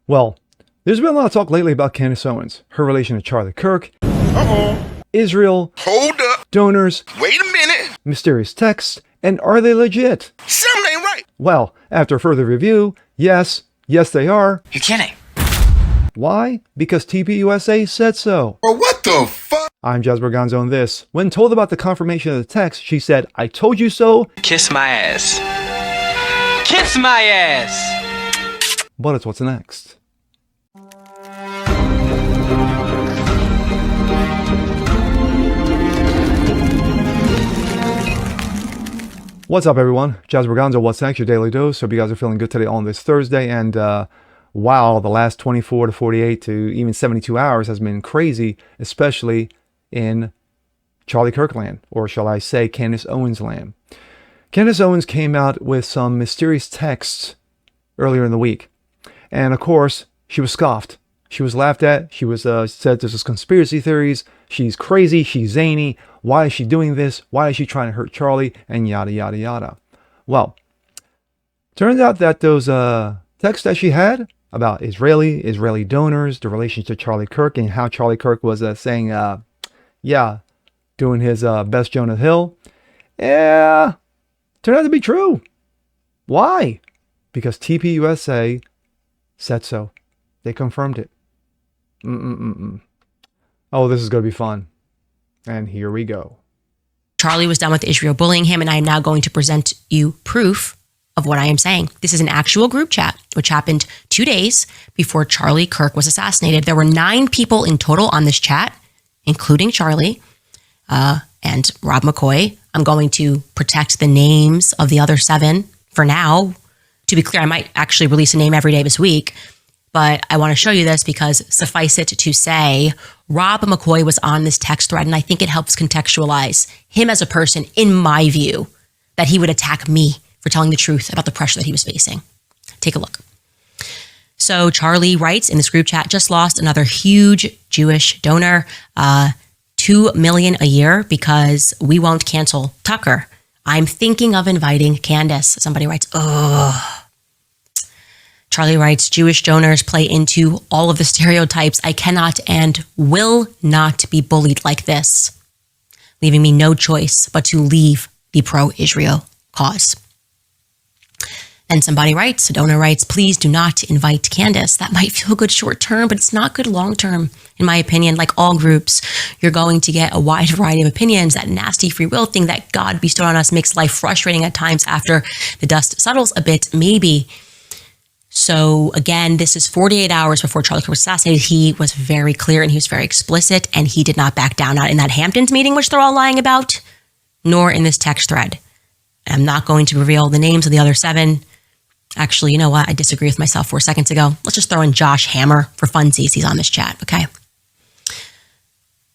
Well, there's been a lot of talk lately about Candace Owens, her relation to Charlie Kirk, Israel, Hold up. donors, Wait a minute. mysterious texts, and are they legit? Something ain't right. Well, after further review, yes they are. You're kidding. Why? Because TPUSA said so. Bro, what the fuck? I'm Jazz Berganzo on this. When told about the confirmation of the text, she said, "I told you so." Kiss my ass. Kiss my ass. But it's what's next. What's up, everyone? Jazz Berganzo, what's next? Your daily dose. Hope you guys are feeling good today on this Thursday. And wow, the last 24 to 48 to even 72 hours has been crazy, especially in Charlie Kirk land, or shall I say Candace Owens land. Candace Owens came out with some mysterious texts earlier in the week. And of course, she was scoffed. She was laughed at. She was said this is conspiracy theories. She's crazy. She's zany. Why is she doing this? Why is she trying to hurt Charlie? And yada, yada, yada. Well, turns out that those texts that she had about Israeli donors, the relation to Charlie Kirk, and how Charlie Kirk was saying, doing his best Jonah Hill. Yeah, turned out to be true. Why? Because TPUSA said so. They confirmed it. Oh, this is going to be fun. And here we go. Charlie was done with Israel bullying him, and I am now going to present you proof of what I am saying. This is an actual group chat, which happened 2 days before Charlie Kirk was assassinated. There were 9 people in total on this chat, including Charlie and Rob McCoy. I'm going to protect the names of the other 7 for now. To be clear, I might actually release a name every day this week. But I want to show you this because suffice it to say, Rob McCoy was on this text thread, and I think it helps contextualize him as a person, in my view, that he would attack me for telling the truth about the pressure that he was facing. Take a look. So Charlie writes in this group chat, just lost another huge Jewish donor, $2 million a year because we won't cancel Tucker. I'm thinking of inviting Candace. Somebody writes, ugh. Charlie writes, Jewish donors play into all of the stereotypes. I cannot and will not be bullied like this, leaving me no choice but to leave the pro-Israel cause. Then somebody writes, a donor writes, please do not invite Candace. That might feel good short term, but it's not good long term. In my opinion, like all groups, you're going to get a wide variety of opinions. That nasty free will thing that God bestowed on us makes life frustrating at times after the dust settles a bit, maybe. So again, this is 48 hours before Charlie Kirk was assassinated. He was very clear and he was very explicit, and he did not back down, not in that Hamptons meeting, which they're all lying about, nor in this text thread. I'm not going to reveal the names of the other 7. Actually, you know what? I disagree with myself 4 seconds ago. Let's just throw in Josh Hammer for funsies. He's on this chat, okay?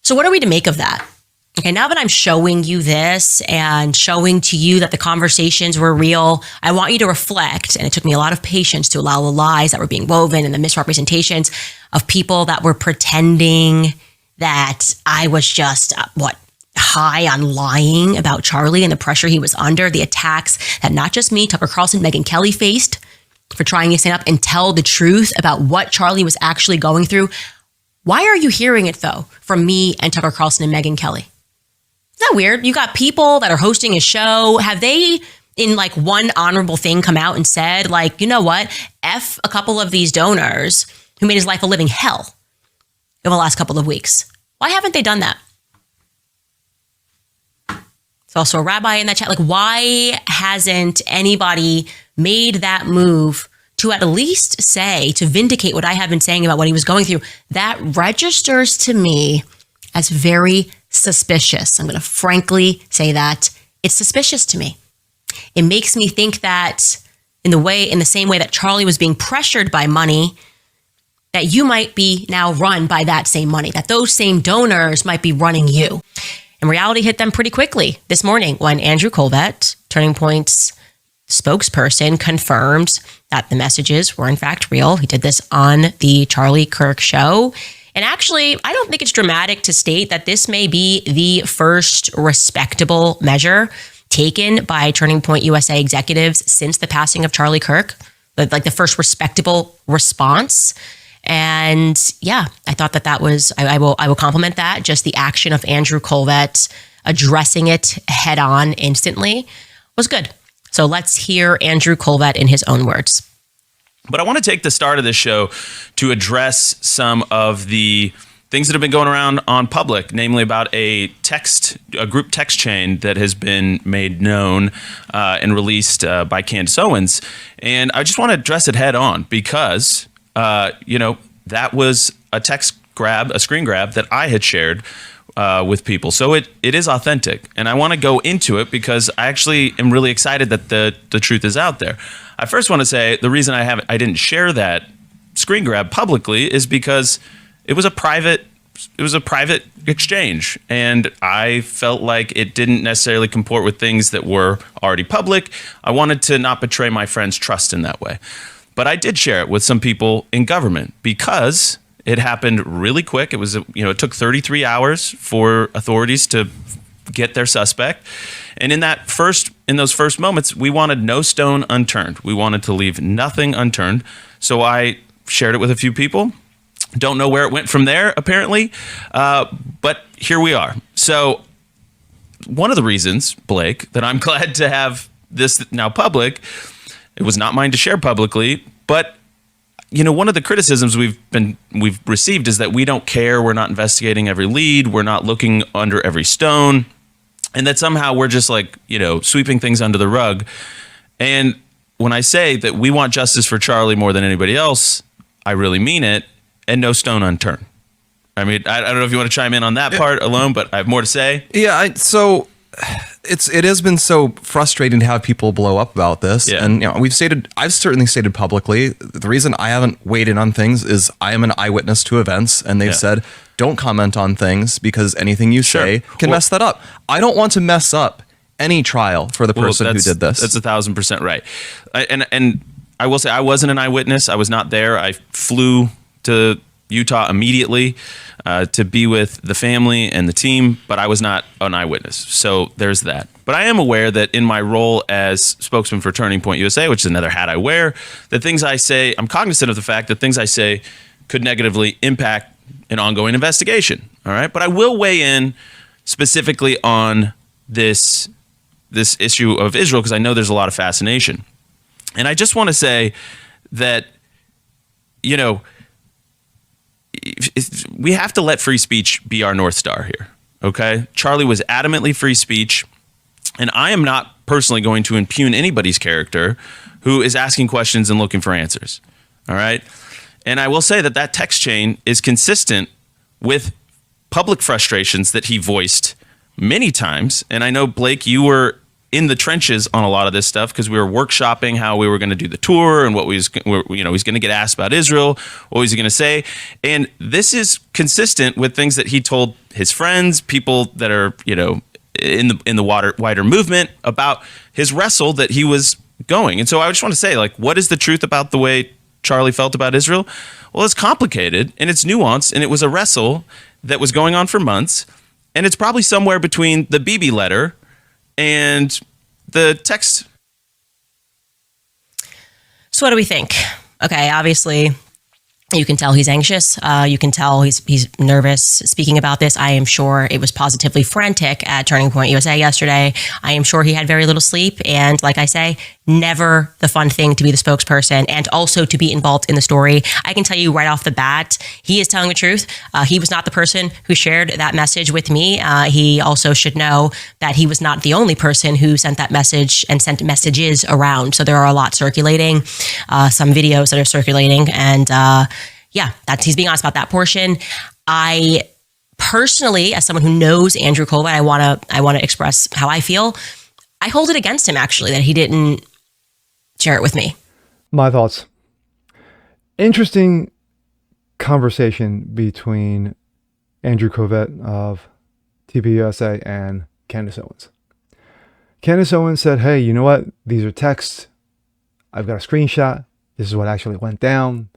So what are we to make of that? Okay, now that I'm showing you this and showing to you that the conversations were real, I want you to reflect, and it took me a lot of patience to allow the lies that were being woven and the misrepresentations of people that were pretending that I was just, high on lying about Charlie and the pressure he was under, the attacks that not just me, Tucker Carlson, Megyn Kelly faced for trying to stand up and tell the truth about what Charlie was actually going through. Why are you hearing it, though, from me and Tucker Carlson and Megyn Kelly? Isn't that weird? You got people that are hosting a show. Have they, in like one honorable thing, come out and said, like, you know what? F a couple of these donors who made his life a living hell in the last couple of weeks. Why haven't they done that? There's also a rabbi in that chat. Like, why hasn't anybody made that move to at least say, to vindicate what I have been saying about what he was going through? That registers to me as very suspicious. I'm going to frankly say that it's suspicious to me. It makes me think that in the same way that Charlie was being pressured by money, that you might be now run by that same money, that those same donors might be running you. And reality hit them pretty quickly this morning when Andrew Colvett, Turning Point's spokesperson, confirmed that the messages were in fact real. He did this on the Charlie Kirk show. And actually, I don't think it's dramatic to state that this may be the first respectable measure taken by Turning Point USA executives since the passing of Charlie Kirk. like the first respectable response. And yeah, I thought that was, I will compliment that. Just the action of Andrew Colvett addressing it head on instantly was good. So let's hear Andrew Colvett in his own words. But I want to take the start of this show to address some of the things that have been going around on public, namely about a group text chain that has been made known and released by Candace Owens. And I just want to address it head on because, that was a screen grab that I had shared with people. So it is authentic. And I want to go into it because I actually am really excited that the truth is out there. I first want to say the reason I didn't share that screen grab publicly is because it was a private exchange, and I felt like it didn't necessarily comport with things that were already public. I wanted to not betray my friend's trust in that way. But I did share it with some people in government because it happened really quick. It was, it took 33 hours for authorities to get their suspect. And in those first moments, we wanted no stone unturned. We wanted to leave nothing unturned. So I shared it with a few people. Don't know where it went from there, apparently. But here we are. So one of the reasons, Blake, that I'm glad to have this now public, it was not mine to share publicly, but one of the criticisms we've received is that we don't care. We're not investigating every lead. We're not looking under every stone, and that somehow we're just sweeping things under the rug. And when I say that we want justice for Charlie more than anybody else, I really mean it, and no stone unturned. I mean, I don't know if you want to chime in on that part alone, but I have more to say. Yeah, so it has been so frustrating to have people blow up about this. Yeah. And I've certainly stated publicly, the reason I haven't weighed in on things is I am an eyewitness to events, and they've said, don't comment on things because anything you say can mess that up. I don't want to mess up any trial for the person who did this. That's 1,000% right. And I will say I wasn't an eyewitness. I was not there. I flew to Utah immediately to be with the family and the team, but I was not an eyewitness. So there's that. But I am aware that in my role as spokesman for Turning Point USA, which is another hat I wear, that things I say, I'm cognizant of the fact that things I say could negatively impact an ongoing investigation. All right. But I will weigh in specifically on this issue of Israel because I know there's a lot of fascination. And I just want to say that, we have to let free speech be our North Star here, okay? Charlie was adamantly free speech, and I am not personally going to impugn anybody's character who is asking questions and looking for answers, all right? And I will say that text chain is consistent with public frustrations that he voiced many times, and I know, Blake, you were in the trenches on a lot of this stuff because we were workshopping how we were going to do the tour and what he's going to get asked about Israel, what was he going to say. And this is consistent with things that he told his friends, people that are, in the wider movement about his wrestle that he was going. And so I just want to say, what is the truth about the way Charlie felt about Israel? Well, it's complicated and it's nuanced, and it was a wrestle that was going on for months. And it's probably somewhere between the Bibi letter and the text. So what do we think? Okay, obviously, you can tell he's anxious. You can tell he's nervous speaking about this. I am sure it was positively frantic at Turning Point USA yesterday. I am sure he had very little sleep. And like I say, never the fun thing to be the spokesperson and also to be involved in the story. I can tell you right off the bat, he is telling the truth. He was not the person who shared that message with me. He also should know that he was not the only person who sent that message and sent messages around. So there are a lot circulating, some videos that are circulating. And he's being honest about that portion. I personally, as someone who knows Andrew Colvett, I want to express how I feel. I hold it against him, actually, that he didn't share it with me. My thoughts. Interesting conversation between Andrew Colvett of TPUSA and Candace Owens. Candace Owens said, hey, you know what? These are texts. I've got a screenshot. This is what actually went down.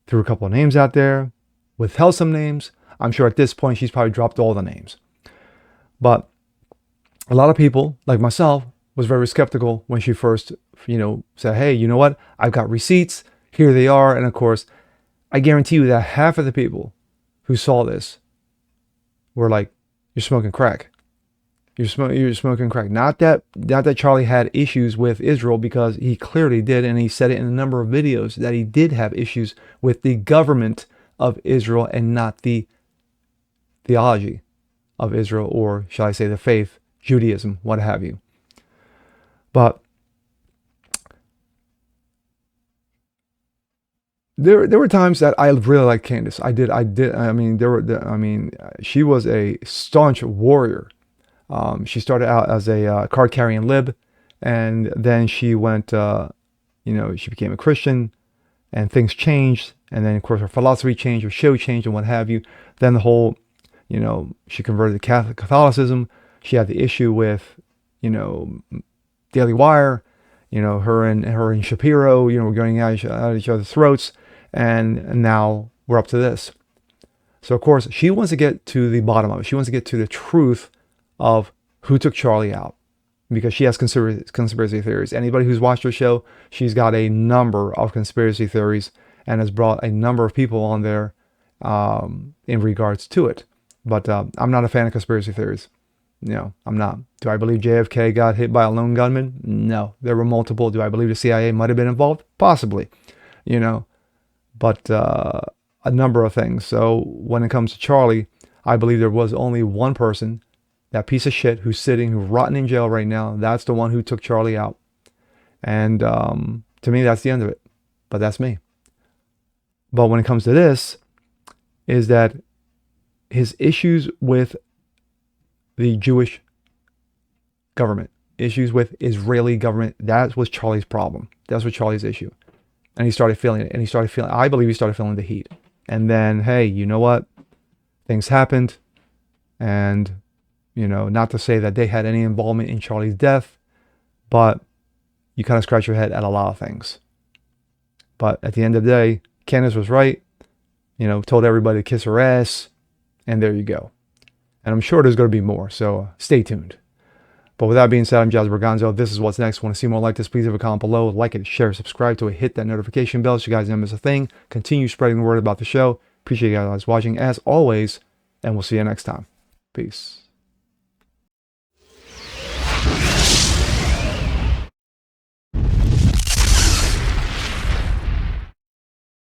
Threw a couple of names out there. Withheld some names. I'm sure at this point she's probably dropped all the names. But a lot of people, like myself, was very skeptical when she first, said, hey, you know what? I've got receipts. Here they are. And of course, I guarantee you that half of the people who saw this were like, you're smoking crack. You're smoking crack. Not that Charlie had issues with Israel, because he clearly did, and he said it in a number of videos that he did have issues with the government of Israel and not the theology of Israel, or shall I say the faith, Judaism, what have you. But there were times that I really liked Candace. I did. I mean, she was a staunch warrior. She started out as a card-carrying lib, and then she went, she became a Christian, and things changed. And then, of course, her philosophy changed, her show changed, and what have you. Then the whole, she converted to Catholicism. She had the issue with, Daily Wire, her and Shapiro, were going at each other's throats, and now we're up to this. So, of course, she wants to get to the bottom of it. She wants to get to the truth of who took Charlie out, because she has conspiracy theories. Anybody who's watched her show, she's got a number of conspiracy theories and has brought a number of people on there in regards to it. But I'm not a fan of conspiracy theories. No, I'm not. Do I believe JFK got hit by a lone gunman? No. There were multiple. Do I believe the CIA might have been involved? Possibly. But a number of things. So when it comes to Charlie, I believe there was only one person, that piece of shit who's rotting in jail right now. That's the one who took Charlie out. And to me, that's the end of it. But that's me. But when it comes to this, is that his issues with the Jewish government, issues with Israeli government, that was Charlie's problem. That's what Charlie's issue. And he started feeling it. And I believe he started feeling the heat. And then, hey, you know what? Things happened. And not to say that they had any involvement in Charlie's death, but you kind of scratch your head at a lot of things. But at the end of the day, Candace was right, told everybody to kiss her ass, and there you go. And I'm sure there's going to be more, so stay tuned. But with that being said, I'm Jazz Berganzo. This is what's next. Want to see more like this? Please leave a comment below. Like it, share, subscribe to it, hit that notification bell so you guys never miss a thing. Continue spreading the word about the show. Appreciate you guys watching as always, and we'll see you next time. Peace.